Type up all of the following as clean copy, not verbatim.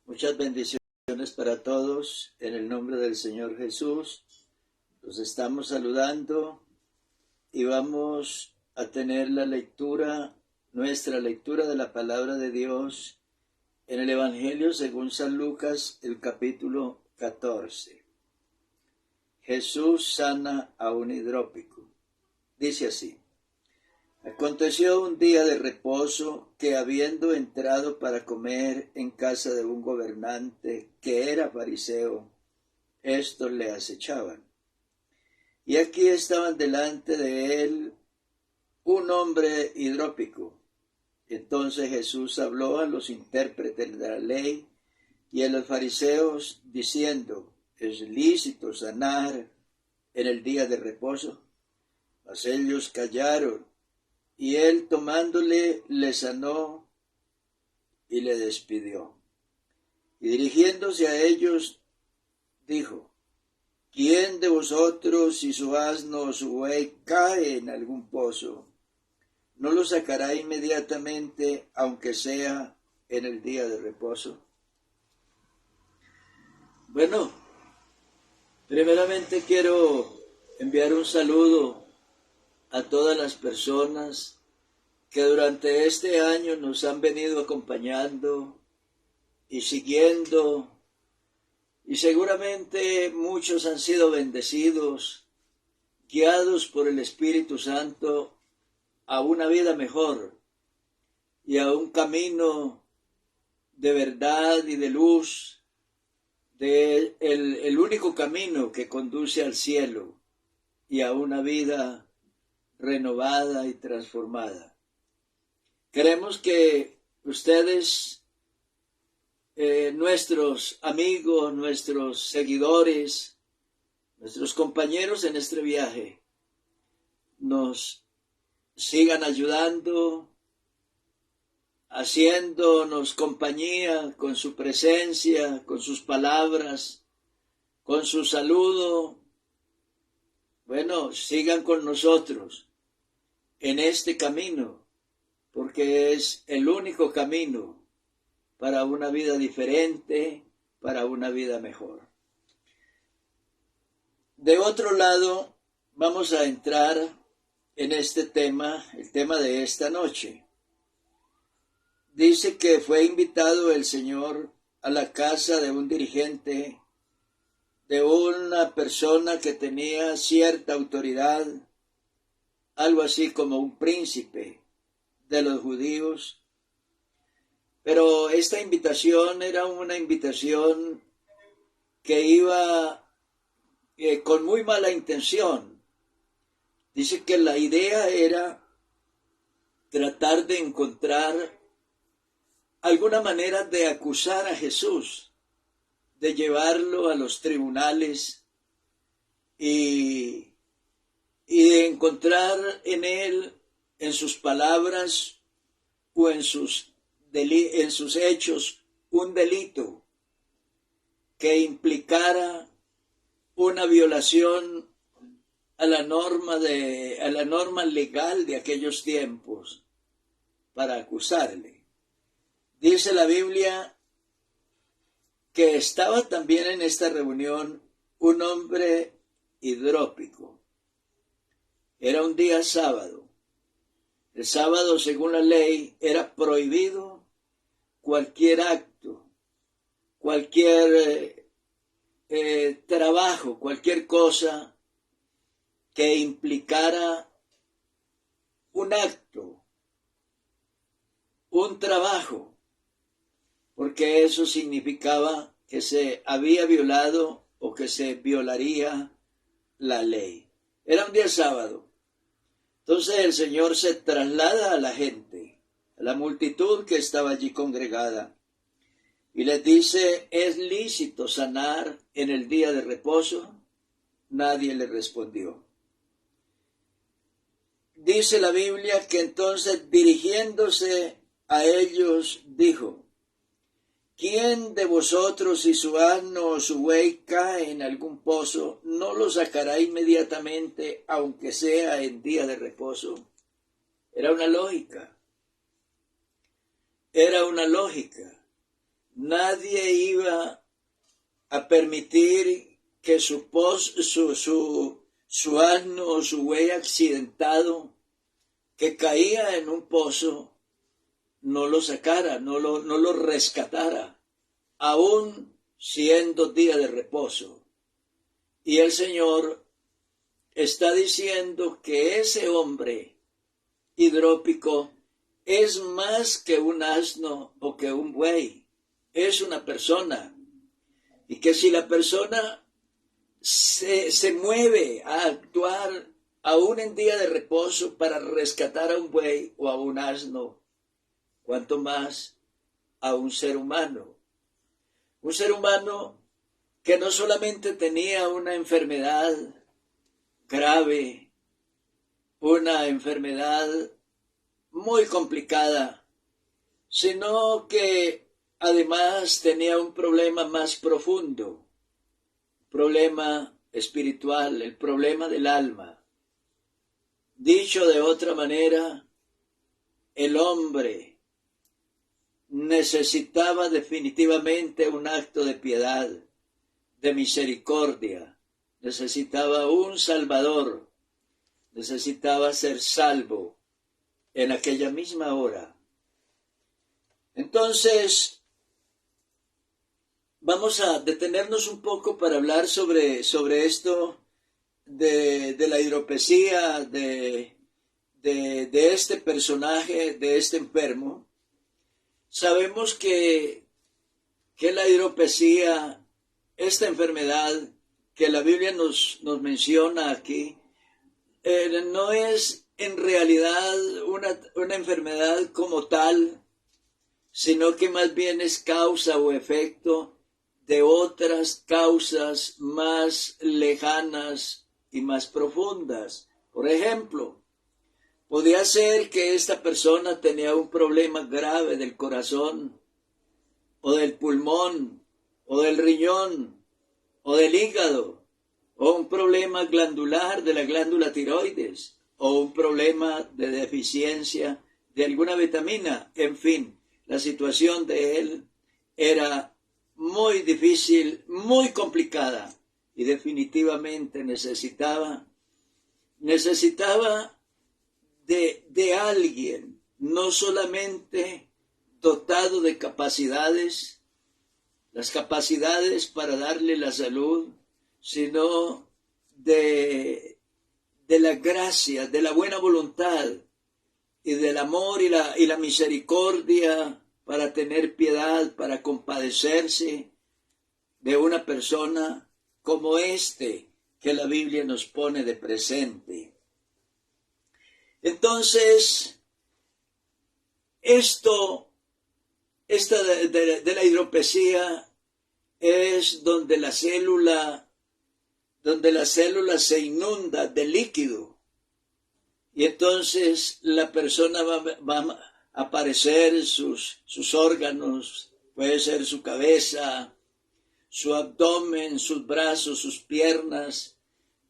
Muchas bendiciones para todos en el nombre del Señor Jesús. Los estamos saludando y vamos a tener nuestra lectura de la palabra de Dios en el Evangelio según San Lucas, el capítulo 14. Jesús sana a un hidrópico. Dice así: Aconteció un día de reposo que, habiendo entrado para comer en casa de un gobernante que era fariseo, estos le acechaban. Y aquí estaban delante de él un hombre hidrópico. Entonces Jesús habló a los intérpretes de la ley y a los fariseos, diciendo: ¿Es lícito sanar en el día de reposo? Mas ellos callaron. Y él, tomándole, le sanó y le despidió. Y dirigiéndose a ellos, dijo: ¿Quién de vosotros, si su asno o su buey cae en algún pozo, no lo sacará inmediatamente, aunque sea en el día de reposo? Bueno, primeramente quiero enviar un saludo a todas las personas que durante este año nos han venido acompañando y siguiendo, y seguramente muchos han sido bendecidos, guiados por el Espíritu Santo a una vida mejor y a un camino de verdad y de luz, el único camino que conduce al cielo y a una vida renovada y transformada. Queremos que ustedes, nuestros amigos, nuestros seguidores, nuestros compañeros en este viaje, nos sigan ayudando, haciéndonos compañía con su presencia, con sus palabras, con su saludo. Bueno, sigan con nosotros en este camino, porque es el único camino para una vida diferente, para una vida mejor. De otro lado, vamos a entrar en este tema, el tema de esta noche. Dice que fue invitado el Señor a la casa de un dirigente, de una persona que tenía cierta autoridad, algo así como un príncipe de los judíos. Pero esta invitación era una invitación que iba con muy mala intención. Dice que la idea era tratar de encontrar alguna manera de acusar a Jesús, de llevarlo a los tribunales y de encontrar en él, en sus palabras o en sus hechos, un delito que implicara una violación a la norma legal de aquellos tiempos para acusarle. Dice la Biblia que estaba también en esta reunión un hombre hidrópico. Era un día sábado. El sábado, según la ley, era prohibido cualquier acto, cualquier trabajo, cualquier cosa que implicara un acto, un trabajo, porque eso significaba que se había violado o que se violaría la ley. Era un día sábado. Entonces el Señor se traslada a la gente, a la multitud que estaba allí congregada, y les dice: ¿Es lícito sanar en el día de reposo? Nadie le respondió. Dice la Biblia que entonces, dirigiéndose a ellos, dijo: ¿Quién de vosotros, si su asno o su buey cae en algún pozo, no lo sacará inmediatamente, aunque sea en día de reposo? Era una lógica. Nadie iba a permitir que su asno o su buey accidentado que caía en un pozo no lo sacara, no lo rescatara, aún siendo día de reposo. Y el Señor está diciendo que ese hombre hidrópico es más que un asno o que un buey, es una persona. Y que si la persona se mueve a actuar aún en día de reposo para rescatar a un buey o a un asno, cuanto más a un ser humano. Un ser humano que no solamente tenía una enfermedad grave, una enfermedad muy complicada, sino que además tenía un problema más profundo, problema espiritual, el problema del alma. Dicho de otra manera, el hombre necesitaba definitivamente un acto de piedad, de misericordia, necesitaba un Salvador, necesitaba ser salvo en aquella misma hora. Entonces, vamos a detenernos un poco para hablar sobre esto de la hidropesía, de este personaje, de este enfermo. Sabemos que la hidropesía, esta enfermedad que la Biblia nos menciona aquí, no es en realidad una enfermedad como tal, sino que más bien es causa o efecto de otras causas más lejanas y más profundas. Por ejemplo, podía ser que esta persona tenía un problema grave del corazón, o del pulmón, o del riñón, o del hígado, o un problema glandular de la glándula tiroides, o un problema de deficiencia de alguna vitamina. En fin, la situación de él era muy difícil, muy complicada, y definitivamente necesitaba de alguien, no solamente dotado de capacidades, las capacidades para darle la salud, sino de la gracia, de la buena voluntad y del amor y la misericordia para tener piedad, para compadecerse de una persona como este que la Biblia nos pone de presente. Entonces, esta de la hidropesía es donde la célula se inunda de líquido, y entonces la persona va a aparecer sus órganos, puede ser su cabeza, su abdomen, sus brazos, sus piernas,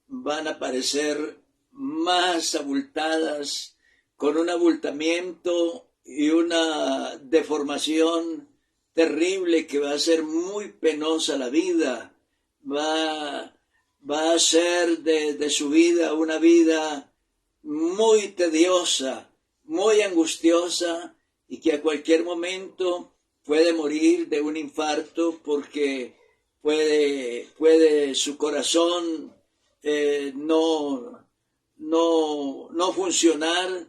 van a aparecer más abultadas, con un abultamiento y una deformación terrible que va a ser muy penosa la vida, va a ser de su vida una vida muy tediosa, muy angustiosa, y que a cualquier momento puede morir de un infarto porque puede su corazón no funcionar,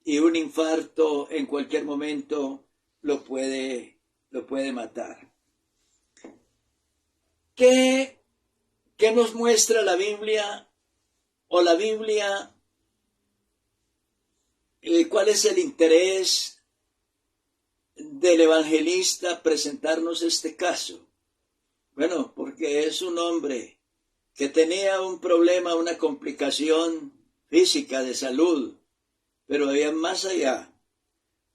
y un infarto en cualquier momento lo puede matar. ¿Qué nos muestra la Biblia? O la Biblia, ¿cuál es el interés del evangelista presentarnos este caso? Bueno, porque es un hombre que tenía un problema, una complicación física de salud, pero había más allá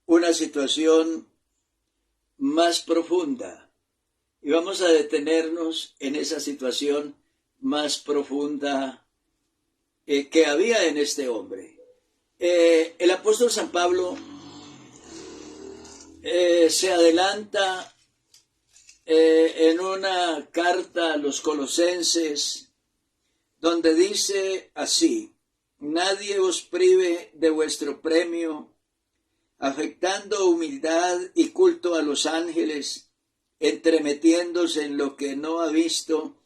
una situación más profunda. Y vamos a detenernos en esa situación más profunda que había en este hombre. El apóstol San Pablo se adelanta en una carta a los Colosenses, donde dice así: nadie os prive de vuestro premio, afectando humildad y culto a los ángeles, entremetiéndose en lo que no ha visto,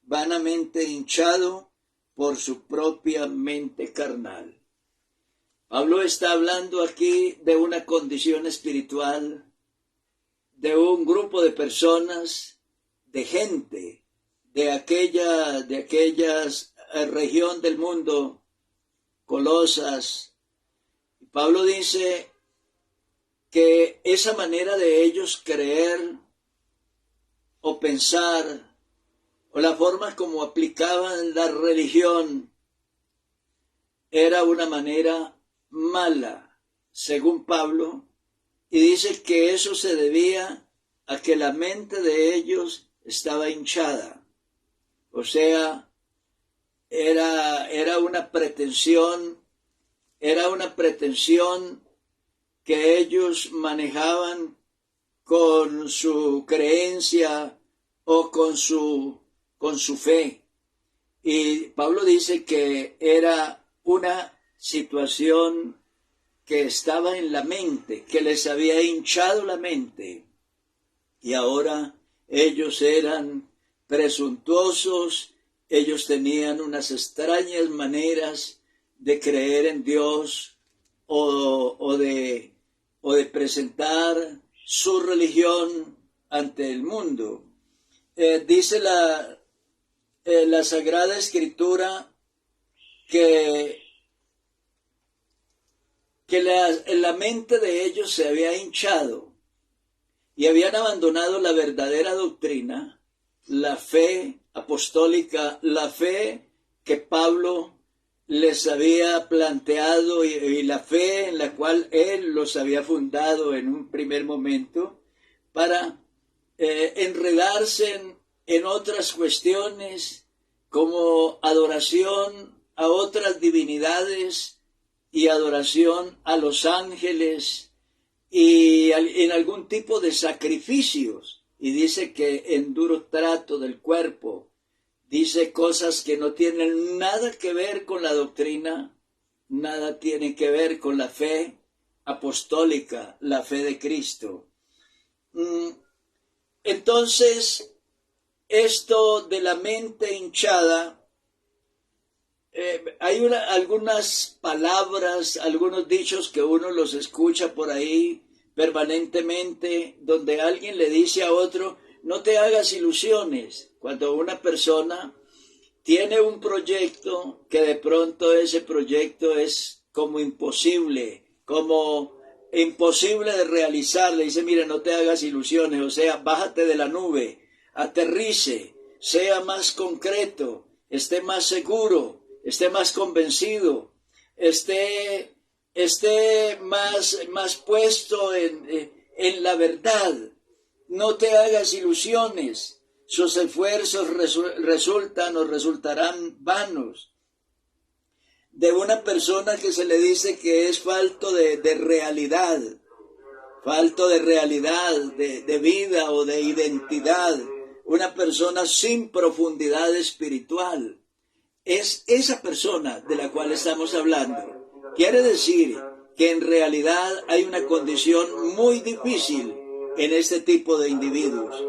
vanamente hinchado por su propia mente carnal. Pablo está hablando aquí de una condición espiritual, de un grupo de personas, de gente, de aquella región del mundo, Colosas. Pablo dice que esa manera de ellos creer o pensar, o la forma como aplicaban la religión, era una manera mala, según Pablo, y dice que eso se debía a que la mente de ellos estaba hinchada. O sea, era una pretensión que ellos manejaban con su creencia o con su fe. Y Pablo dice que era una situación que estaba en la mente, que les había hinchado la mente. Y ahora ellos eran presuntuosos, ellos tenían unas extrañas maneras de creer en Dios o de presentar su religión ante el mundo. Dice la Sagrada Escritura que la mente de ellos se había hinchado y habían abandonado la verdadera doctrina, la fe apostólica, la fe que Pablo les había planteado y la fe en la cual él los había fundado en un primer momento, para enredarse en otras cuestiones como adoración a otras divinidades y adoración a los ángeles y en algún tipo de sacrificios. Y dice que en duro trato del cuerpo, dice cosas que no tienen nada que ver con la doctrina, nada tiene que ver con la fe apostólica, la fe de Cristo. Entonces, esto de la mente hinchada, hay algunas palabras, algunos dichos que uno los escucha por ahí permanentemente, donde alguien le dice a otro: no te hagas ilusiones. Cuando una persona tiene un proyecto, que de pronto ese proyecto es como imposible de realizar, le dice: mira, no te hagas ilusiones, o sea, bájate de la nube, aterrice, sea más concreto, esté más seguro, esté más convencido, esté más puesto en la verdad. No te hagas ilusiones, sus esfuerzos resultarán vanos. De una persona que se le dice que es falto de realidad, de vida o de identidad, una persona sin profundidad espiritual. Es esa persona de la cual estamos hablando. Quiere decir que en realidad hay una condición muy difícil en este tipo de individuos.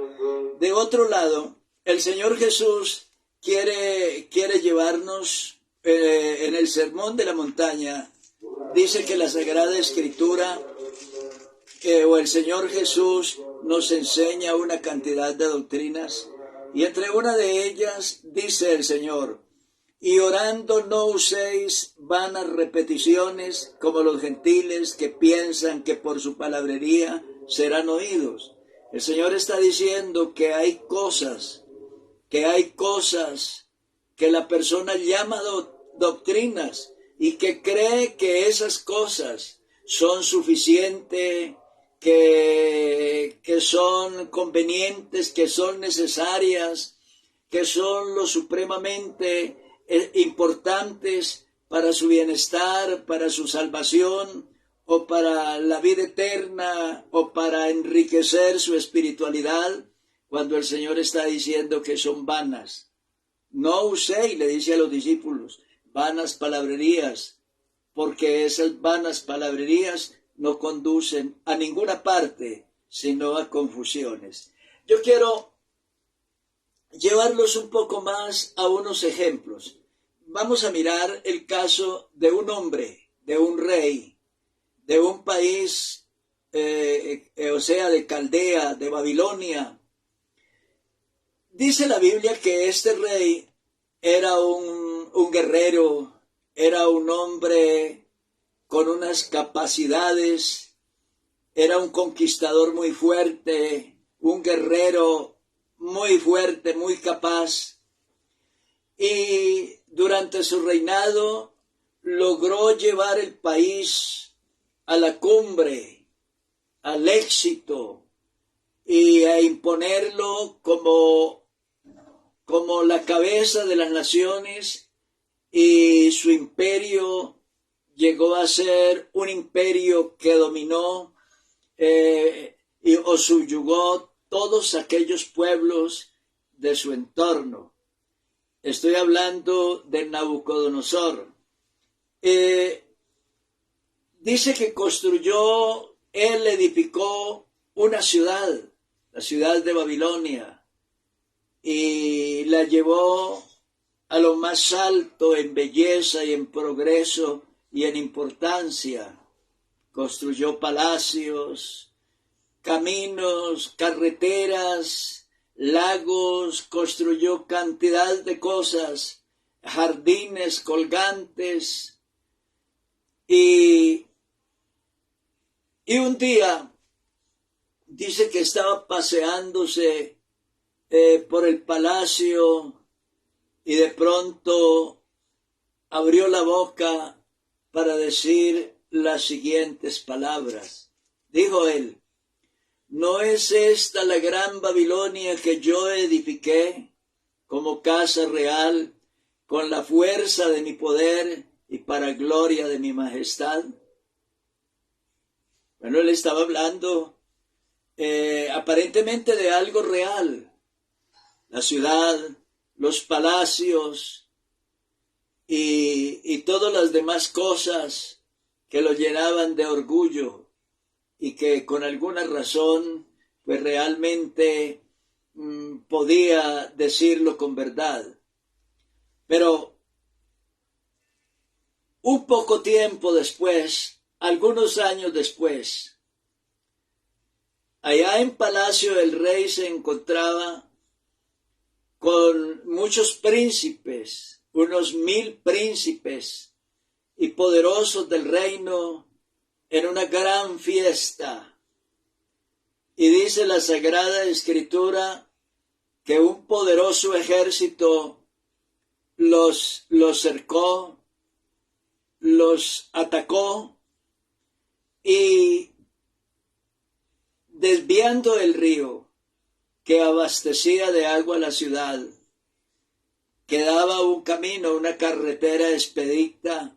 De otro lado, el Señor Jesús quiere llevarnos en el Sermón de la Montaña. Dice que la Sagrada Escritura o el Señor Jesús nos enseña una cantidad de doctrinas, y entre una de ellas dice el Señor: y orando no uséis vanas repeticiones como los gentiles, que piensan que por su palabrería serán oídos. El Señor está diciendo que hay cosas que la persona llama doctrinas y que cree que esas cosas son suficientes, que son convenientes, que son necesarias, que son lo supremamente importantes para su bienestar, para su salvación, o para la vida eterna, o para enriquecer su espiritualidad. cuando el Señor está diciendo que son vanas. No uséis, le dice a los discípulos, vanas palabrerías, porque esas vanas palabrerías no conducen a ninguna parte, sino a confusiones. Yo quiero llevarlos un poco más a unos ejemplos. Vamos a mirar el caso de un hombre, de un rey, de un país, o sea, de Caldea, de Babilonia. Dice la Biblia que este rey era un guerrero, era un hombre con unas capacidades, era un conquistador muy fuerte, un guerrero muy fuerte, muy capaz. Y durante su reinado logró llevar el país a la cumbre, al éxito, y a imponerlo como la cabeza de las naciones, y su imperio llegó a ser un imperio que dominó o subyugó todos aquellos pueblos de su entorno. Estoy hablando de Nabucodonosor. Dice que él edificó una ciudad, la ciudad de Babilonia, y la llevó a lo más alto en belleza y en progreso y en importancia. Construyó palacios, caminos, carreteras, lagos, construyó cantidad de cosas, jardines colgantes, y un día dice que estaba paseándose por el palacio y de pronto abrió la boca para decir las siguientes palabras. Dijo él: ¿no es esta la gran Babilonia que yo edifiqué como casa real con la fuerza de mi poder y para gloria de mi majestad? Bueno, él estaba hablando aparentemente de algo real. La ciudad, los palacios y todas las demás cosas que lo llenaban de orgullo y que con alguna razón pues realmente podía decirlo con verdad. Pero un poco tiempo después, algunos años después, allá en Palacio del Rey se encontraba con muchos príncipes, unos 1000 príncipes y poderosos del reino en una gran fiesta. Y dice la Sagrada Escritura que un poderoso ejército los cercó, los atacó, y desviando el río que abastecía de agua la ciudad, quedaba un camino, una carretera expedita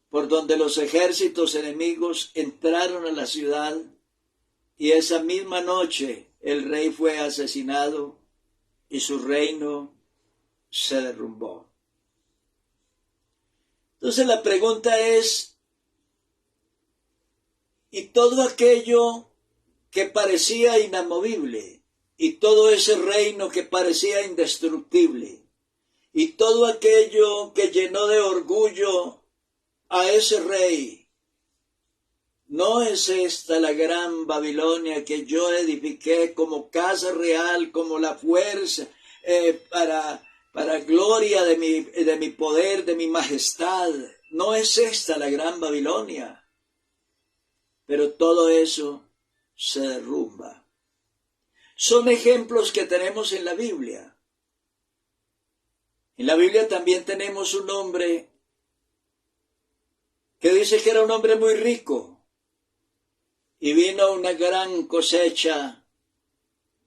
por donde los ejércitos enemigos entraron a la ciudad, y esa misma noche el rey fue asesinado y su reino se derrumbó. Entonces la pregunta es, ¿y todo aquello que parecía inamovible, y todo ese reino que parecía indestructible, y todo aquello que llenó de orgullo a ese rey, no es esta la gran Babilonia que yo edifiqué como casa real, como la fuerza para gloria de mi poder, de mi majestad? No es esta la gran Babilonia. Pero todo eso se derrumba. Son ejemplos que tenemos en la Biblia. En la Biblia también tenemos un hombre que dice que era un hombre muy rico, y vino una gran cosecha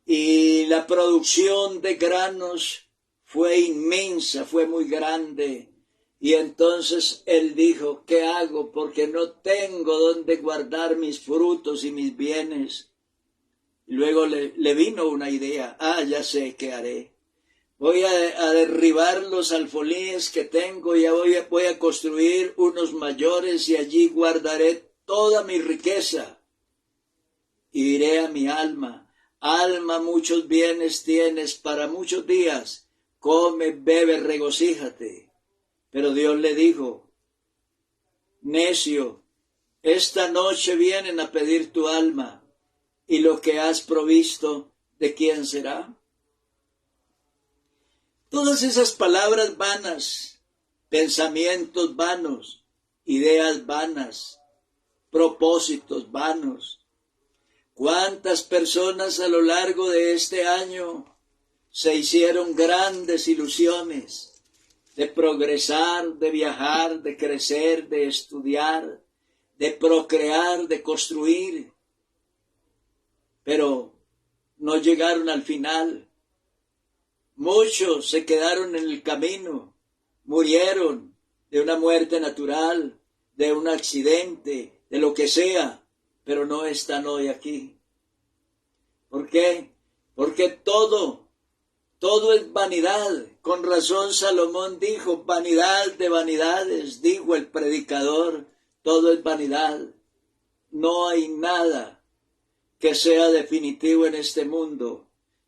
y la producción de granos fue inmensa, fue muy grande. Y entonces él dijo: ¿qué hago? Porque no tengo dónde guardar mis frutos y mis bienes. Y luego le vino una idea. Ya sé qué haré. Voy a derribar los alfolíes que tengo y voy a construir unos mayores y allí guardaré toda mi riqueza. Y diré a mi alma, alma, muchos bienes tienes para muchos días, come, bebe, regocíjate. Pero Dios le dijo, necio, esta noche vienen a pedir tu alma, y lo que has provisto, ¿de quién será? Todas esas palabras vanas, pensamientos vanos, ideas vanas, propósitos vanos. ¿Cuántas personas a lo largo de este año se hicieron grandes ilusiones de progresar, de viajar, de crecer, de estudiar, de procrear, de construir? Pero no llegaron al final. Muchos se quedaron en el camino, murieron de una muerte natural, de un accidente, de lo que sea, pero no están hoy aquí. ¿Por qué? Porque todo es vanidad. Con razón Salomón dijo, vanidad de vanidades, dijo el predicador, todo es vanidad. No hay nada que sea definitivo en este mundo.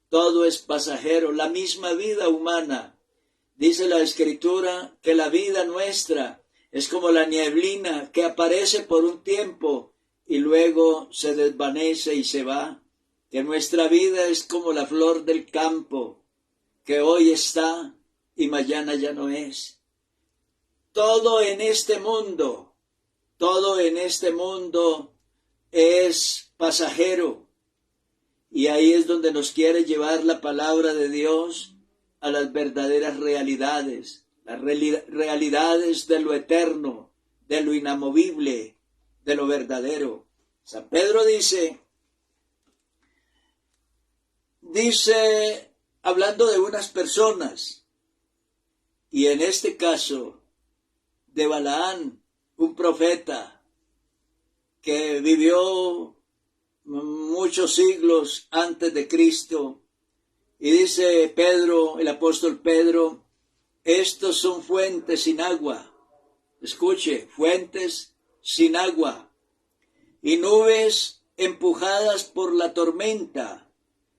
Todo es pasajero, la misma vida humana. Dice la Escritura que la vida nuestra es como la nieblina que aparece por un tiempo y luego se desvanece y se va. Que nuestra vida es como la flor del campo, que hoy está y mañana ya no es. Todo en este mundo es pasajero. Y ahí es donde nos quiere llevar la palabra de Dios a las verdaderas realidades, las realidades de lo eterno, de lo inamovible, de lo verdadero. San Pedro dice, hablando de unas personas, y en este caso de Balaán, un profeta que vivió muchos siglos antes de Cristo, y dice Pedro, el apóstol Pedro, estos son fuentes sin agua. Escuche, fuentes sin agua y nubes empujadas por la tormenta,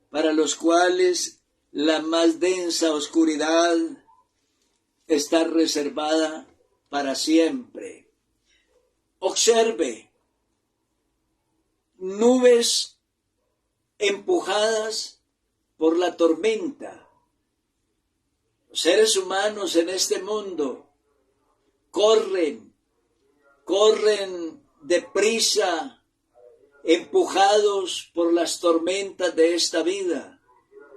para los cuales la más densa oscuridad está reservada para siempre. Observe, nubes empujadas por la tormenta. Los seres humanos en este mundo corren deprisa, empujados por las tormentas de esta vida,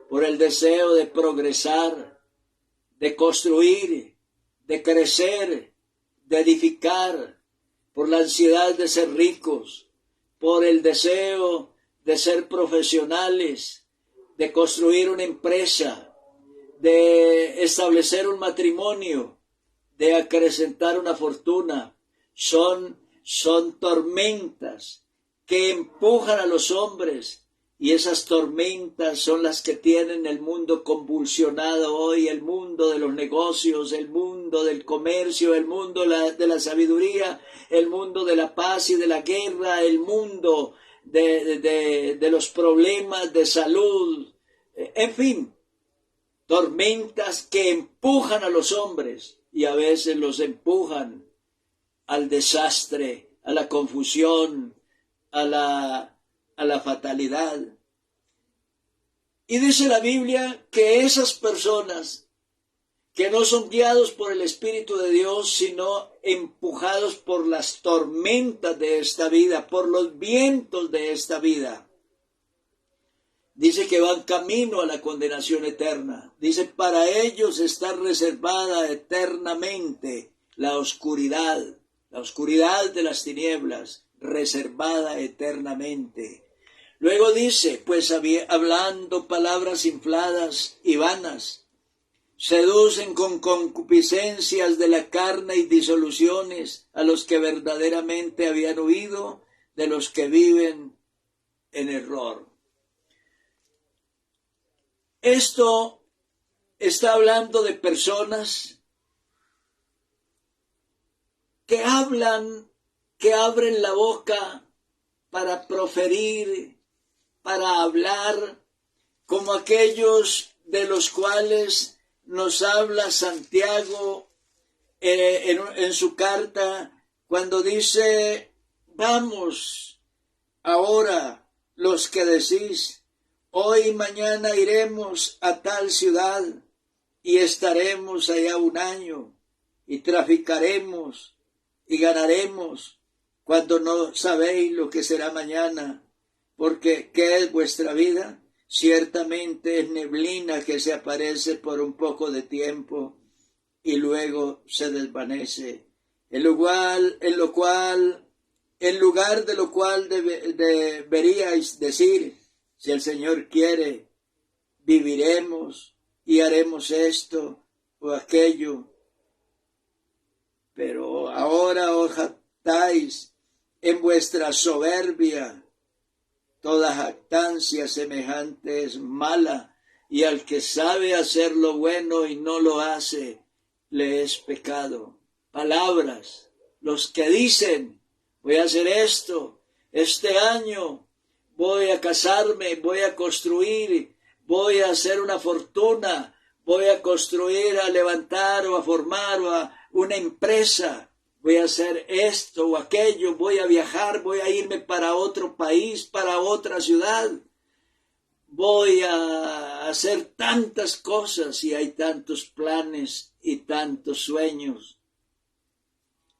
por el deseo de progresar, de construir, de crecer, de edificar, por la ansiedad de ser ricos, por el deseo de ser profesionales, de construir una empresa, de establecer un matrimonio, de acrecentar una fortuna. Son tormentas que empujan a los hombres, y esas tormentas son las que tienen el mundo convulsionado hoy, el mundo de los negocios, el mundo del comercio, el mundo de la sabiduría, el mundo de la paz y de la guerra, el mundo de los problemas de salud, en fin, tormentas que empujan a los hombres y a veces los empujan al desastre, a la confusión, a la fatalidad. Y dice la Biblia que esas personas que no son guiados por el Espíritu de Dios, sino empujados por las tormentas de esta vida, por los vientos de esta vida, dice que van camino a la condenación eterna. Dice, para ellos está reservada eternamente la oscuridad de las tinieblas, reservada eternamente. Luego dice, pues hablando palabras infladas y vanas, seducen con concupiscencias de la carne y disoluciones a los que verdaderamente habían huido de los que viven en error. Esto está hablando de personas que hablan, que abren la boca para proferir, para hablar, como aquellos de los cuales nos habla Santiago en su carta, cuando dice: vamos ahora los que decís, hoy y mañana iremos a tal ciudad y estaremos allá un año y traficaremos y ganaremos, cuando no sabéis lo que será mañana, porque ¿qué es vuestra vida? Ciertamente es neblina que se aparece por un poco de tiempo y luego se desvanece. En lugar de lo cual deberíais decir: si el Señor quiere, viviremos y haremos esto o aquello. Pero ahora os jactáis en vuestra soberbia. Toda jactancia semejante es mala, y al que sabe hacer lo bueno y no lo hace, le es pecado. Palabras, los que dicen: voy a hacer esto, este año voy a casarme, voy a construir, voy a hacer una fortuna, voy a construir, a levantar o a formar una empresa, voy a hacer esto o aquello, voy a viajar, voy a irme para otro país, para otra ciudad, voy a hacer tantas cosas, y hay tantos planes y tantos sueños.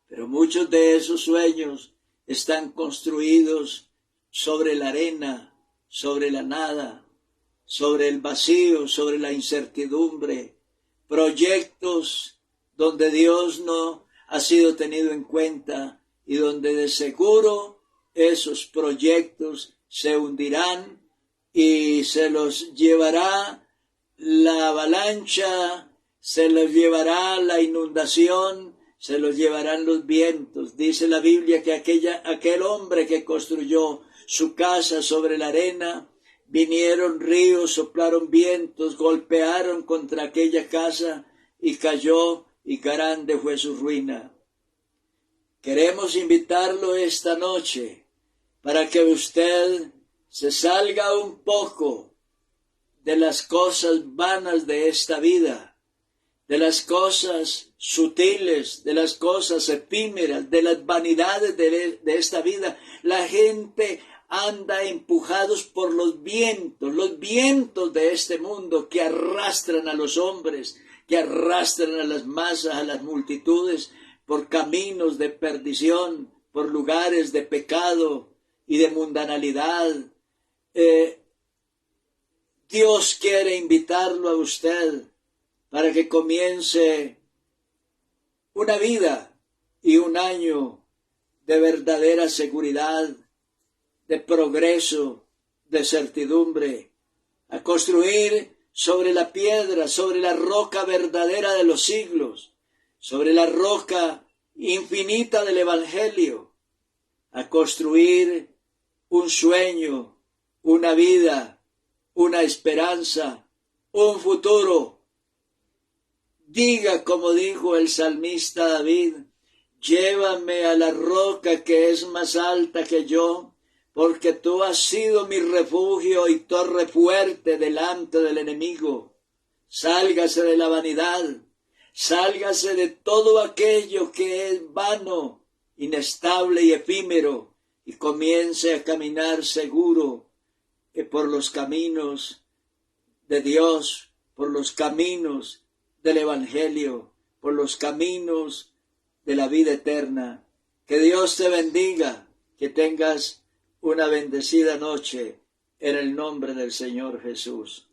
Pero muchos de esos sueños están construidos sobre la arena, sobre la nada, sobre el vacío, sobre la incertidumbre, proyectos donde Dios no ha sido tenido en cuenta y donde de seguro esos proyectos se hundirán y se los llevará la avalancha, se los llevará la inundación, se los llevarán los vientos. Dice la Biblia que aquel hombre que construyó su casa sobre la arena, vinieron ríos, soplaron vientos, golpearon contra aquella casa y cayó, y grande fue su ruina. Queremos invitarlo esta noche para que usted se salga un poco de las cosas vanas de esta vida, de las cosas sutiles, de las cosas efímeras, de las vanidades de esta vida. La gente anda empujados por los vientos de este mundo que arrastran a los hombres, que arrastran a las masas, a las multitudes, por caminos de perdición, por lugares de pecado y de mundanalidad. Dios quiere invitarlo a usted para que comience una vida y un año de verdadera seguridad, de progreso, de certidumbre, a construir sobre la piedra, sobre la roca verdadera de los siglos, sobre la roca infinita del Evangelio, a construir un sueño, una vida, una esperanza, un futuro. Diga como dijo el salmista David: llévame a la roca que es más alta que yo, porque tú has sido mi refugio y torre fuerte delante del enemigo. Sálgase de la vanidad, sálgase de todo aquello que es vano, inestable y efímero, y comience a caminar seguro por los caminos de Dios, por los caminos del Evangelio, por los caminos de la vida eterna. Que Dios te bendiga, que tengas una bendecida noche en el nombre del Señor Jesús.